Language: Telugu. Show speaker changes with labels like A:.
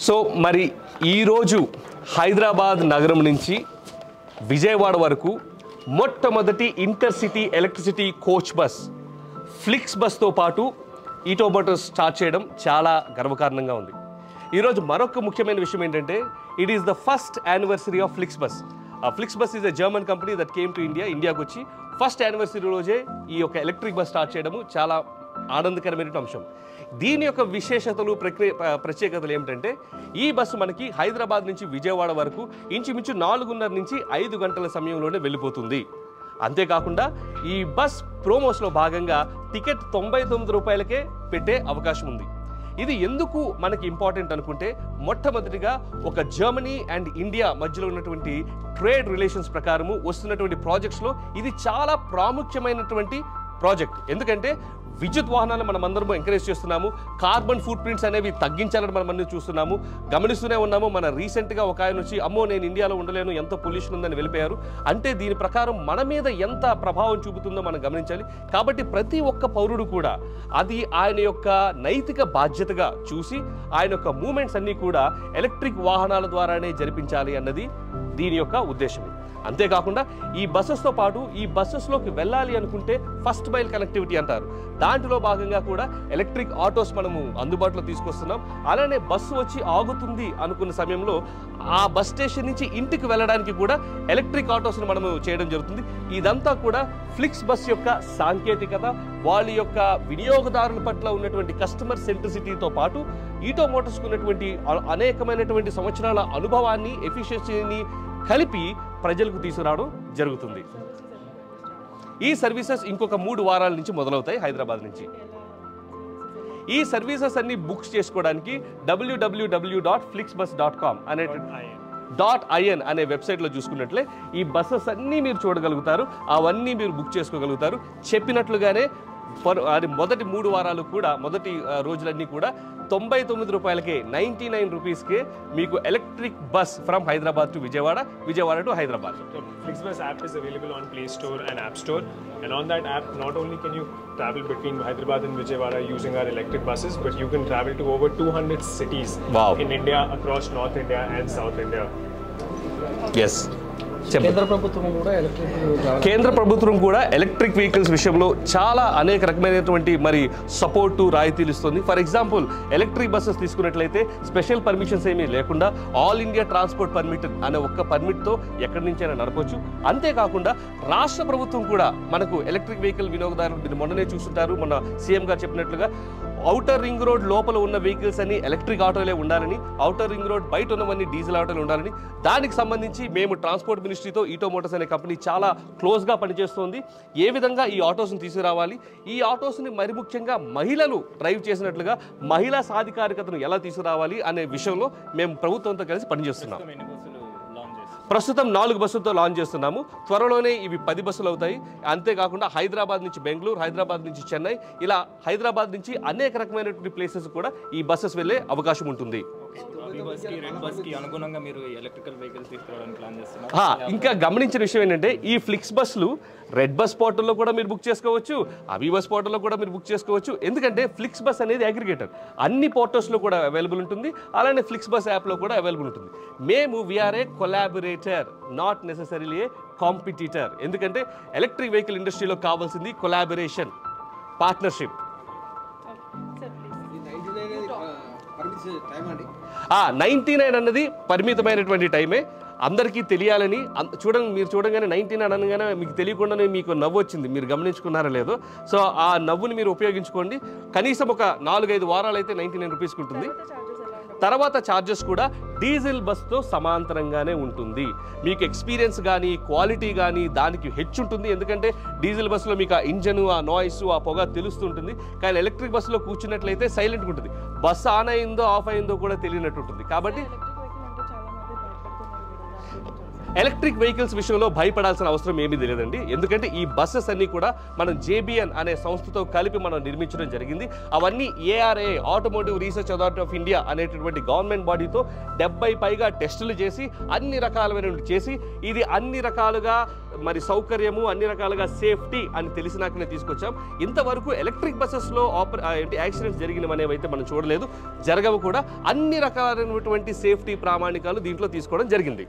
A: సో మరి ఈరోజు హైదరాబాద్ నగరం నుంచి విజయవాడ వరకు మొట్టమొదటి ఇంటర్సిటీ ఎలక్ట్రిసిటీ కోచ్ బస్ ఫ్లిక్స్ బస్తో పాటు ఈటో మోటార్స్ స్టార్ట్ చేయడం చాలా గర్వకారణంగా ఉంది. ఈరోజు మరొక ముఖ్యమైన విషయం ఏంటంటే it is the first anniversary of FlixBus. FlixBus is a German company that came to ఇండియాకి వచ్చి ఫస్ట్ యానివర్సరీ రోజే ఈ యొక్క ఎలక్ట్రిక్ బస్ స్టార్ట్ చేయడము చాలా ఆనందకరమైన అంశం. దీని యొక్క విశేషతలు ప్రత్యేకతలు ఏమిటంటే ఈ బస్సు మనకి హైదరాబాద్ నుంచి విజయవాడ వరకు ఇంచుమించు 4:30 నుంచి 5 గంటల సమయంలోనే వెళ్ళిపోతుంది. అంతేకాకుండా ఈ బస్ ప్రోమోస్లో భాగంగా టికెట్ 99 రూపాయలకే పెట్టే అవకాశం ఉంది. ఇది ఎందుకు మనకి ఇంపార్టెంట్ అనుకుంటే మొట్టమొదటిగా ఒక జర్మనీ అండ్ ఇండియా మధ్యలో ఉన్నటువంటి ట్రేడ్ రిలేషన్స్ ప్రకారము వస్తున్నటువంటి ప్రాజెక్ట్స్లో ఇది చాలా ప్రాముఖ్యమైనటువంటి ప్రాజెక్ట్. ఎందుకంటే విద్యుత్ వాహనాలు మనం అందరం ఎంకరేజ్ చేస్తున్నాము, కార్బన్ ఫుట్ ప్రింట్స్ అనేవి తగ్గించాలని మనం అన్ని చూస్తున్నాము, గమనిస్తూనే ఉన్నాము. మన రీసెంట్గా ఒక ఆయన వచ్చి అమ్మో నేను ఇండియాలో ఉండలేను ఎంత పొల్యూషన్ ఉందని వెళ్ళిపోయారు. అంటే దీని ప్రకారం మన మీద ఎంత ప్రభావం చూపుతుందో మనం గమనించాలి. కాబట్టి ప్రతి ఒక్క పౌరుడు కూడా అది ఆయన యొక్క నైతిక బాధ్యతగా చూసి ఆయన యొక్క మూమెంట్స్ అన్నీ కూడా ఎలక్ట్రిక్ వాహనాల ద్వారానే జరిపించాలి అన్నది దీని యొక్క ఉద్దేశం. అంతేకాకుండా ఈ బస్సెస్తో పాటు ఈ బస్సెస్లోకి వెళ్ళాలి అనుకుంటే ఫస్ట్ మైల్ కనెక్టివిటీ అంటారు, దాంట్లో భాగంగా కూడా ఎలక్ట్రిక్ ఆటోస్ మనము అందుబాటులో తీసుకొస్తున్నాం. అలానే బస్సు వచ్చి ఆగుతుంది అనుకున్న సమయంలో ఆ బస్ స్టేషన్ నుంచి ఇంటికి వెళ్ళడానికి కూడా ఎలక్ట్రిక్ ఆటోస్ను మనము చేయడం జరుగుతుంది. ఇదంతా కూడా ఫ్లిక్స్ బస్ యొక్క సాంకేతికత, వాళ్ళ యొక్క వినియోగదారుల పట్ల ఉన్నటువంటి కస్టమర్ సెంట్రిసిటీతో పాటు ఈటో మోటార్స్కు ఉన్నటువంటి అనేకమైనటువంటి సంవత్సరాల అనుభవాన్ని, ఎఫిషియన్సీని కలిపి ప్రజలకు తీసుకురావడం జరుగుతుంది. ఈ సర్వీసెస్ ఇంకొక 3 వారాల నుంచి మొదలవుతాయి హైదరాబాద్ నుంచి. ఈ సర్వీసెస్ అన్ని బుక్స్ చేసుకోవడానికి www.flixbus.com అనే వెబ్సైట్లో చూసుకున్నట్లే ఈ బస్సెస్ అన్నీ మీరు చూడగలుగుతారు, అవన్నీ మీరు బుక్ చేసుకోగలుగుతారు. చెప్పినట్లుగానే మొదటి 3 వారాలు కూడా మొదటి రోజులన్నీ కూడా 99 రూపాయలకే 99 రూపీస్కే మీకు electric bus from Hyderabad to Vijayawada to Hyderabad.
B: FlixBus app is available on Play Store and App Store, and on that app not only can you travel between Hyderabad and Vijayawada using our electric buses, but you can travel to over 200 cities in India, across North India and South India.
A: Yes.
C: కేంద్ర ప్రభుత్వం
A: కూడా ఎలక్ట్రిక్ వెహికల్స్ విషయంలో చాలా అనేక రకమైనటువంటి మరి సపోర్టు రాయితీలు ఇస్తుంది. ఫర్ ఎగ్జాంపుల్ ఎలక్ట్రిక్ బస్సెస్ తీసుకున్నట్లయితే స్పెషల్ పర్మిషన్స్ ఏమీ లేకుండా ఆల్ ఇండియా ట్రాన్స్పోర్ట్ పర్మిట్ అనే ఒక్క పర్మిట్తో ఎక్కడి నుంచైనా నడపవచ్చు. అంతేకాకుండా రాష్ట్ర ప్రభుత్వం కూడా మనకు ఎలక్ట్రిక్ వెహికల్ వినియోగదారులు మీరు మొన్ననే చూస్తుంటారు, మొన్న సీఎం గారు చెప్పినట్లుగా ఔటర్ రింగ్ రోడ్ లోపల ఉన్న వెహికల్స్ అన్ని ఎలక్ట్రిక్ ఆటోలే ఉండాలని, ఔటర్ రింగ్ రోడ్ బయట ఉన్నవన్నీ డీజిల్ ఆటోలు ఉండాలని. దానికి సంబంధించి మేము ట్రాన్స్పోర్ట్ మినిస్ట్రీతో ఈటో మోటార్స్ అనే కంపెనీ చాలా క్లోజ్గా పనిచేస్తోంది. ఏ విధంగా ఈ ఆటోస్ని తీసుకురావాలి, ఈ ఆటోస్ని మరి ముఖ్యంగా మహిళలు డ్రైవ్ చేసినట్లుగా మహిళా సాధికారికతను ఎలా తీసుకురావాలి అనే విషయంలో మేము ప్రభుత్వంతో కలిసి పనిచేస్తున్నాం. ప్రస్తుతం 4 బస్సులతో లాంచ్ చేస్తున్నాము. త్వరలోనే ఇవి 10 బస్సులు అవుతాయి. అంతేకాకుండా హైదరాబాద్ నుంచి బెంగళూరు, హైదరాబాద్ నుంచి చెన్నై, ఇలా హైదరాబాద్ నుంచి అనేక రకమైనటువంటి ప్లేసెస్ కూడా ఈ బస్సెస్ వెళ్ళే అవకాశం ఉంటుంది. ఇంకా గమనించిన విషయం ఏంటంటే ఈ ఫ్లిక్స్ బస్సులు రెడ్ బస్ పోర్టల్లో కూడా మీరు బుక్ చేసుకోవచ్చు, అవి బస్ పోర్టల్లో కూడా మీరు బుక్ చేసుకోవచ్చు. ఎందుకంటే ఫ్లిక్స్ బస్ అనేది అగ్రిగేటర్, అన్ని పోర్టల్స్లో కూడా అవైలబుల్ ఉంటుంది. అలానే ఫ్లిక్స్ బస్ యాప్లో కూడా అవైలబుల్ ఉంటుంది. మేము we're a collaborator, not necessarily a competitor. ఎందుకంటే ఎలక్ట్రిక్ వెహికల్ ఇండస్ట్రీలో కావాల్సింది కొలాబరేషన్, పార్ట్నర్షిప్. 99 అన్నది పరిమితమైనటువంటి టైమే, అందరికీ తెలియాలని. మీరు చూడగానే 99 అనగానే మీకు తెలియకుండానే మీకు నవ్వు వచ్చింది, మీరు గమనించుకున్నారో లేదో. సో ఆ నవ్వుని మీరు ఉపయోగించుకోండి. కనీసం ఒక 4-5 వారాలు అయితే 99 రూపీస్కి ఉంటుంది. తర్వాత ఛార్జెస్ కూడా డీజిల్ బస్తో సమాంతరంగానే ఉంటుంది. మీకు ఎక్స్పీరియన్స్ కానీ క్వాలిటీ కానీ దానికి హెచ్చుంటుంది. ఎందుకంటే డీజిల్ బస్సులో మీకు ఆ ఇంజను, ఆ నాయిస్, ఆ పొగ తెలుస్తుంటుంది. కానీ ఎలక్ట్రిక్ బస్సులో కూర్చున్నట్లయితే సైలెంట్గా ఉంటుంది, బస్సు ఆన్ అయిందో ఆఫ్ అయిందో కూడా తెలియనట్టు ఉంటుంది. కాబట్టి ఎలక్ట్రిక్ వెహికల్స్ విషయంలో భయపడాల్సిన అవసరం ఏమీ లేదండి. ఎందుకంటే ఈ బస్సెస్ అన్ని కూడా మనం JBN అనే సంస్థతో కలిపి మనం నిర్మించడం జరిగింది. అవన్నీ ARA automotive research authority of India అనేటటువంటి గవర్నమెంట్ బాడీతో 70 పైగా టెస్టులు చేసి అన్ని రకాలైన చేసి ఇది అన్ని రకాలుగా మరి సౌకర్యము అన్ని రకాలుగా సేఫ్టీ అని తెలిసినాకనే తీసుకొచ్చాం. ఇంతవరకు ఎలక్ట్రిక్ బస్సెస్లో యాక్సిడెంట్స్ జరిగినవి అనేవి అయితే మనం చూడలేదు, జరగవు కూడా. అన్ని రకాలైనటువంటి సేఫ్టీ ప్రామాణికాలు దీంట్లో తీసుకోవడం జరిగింది.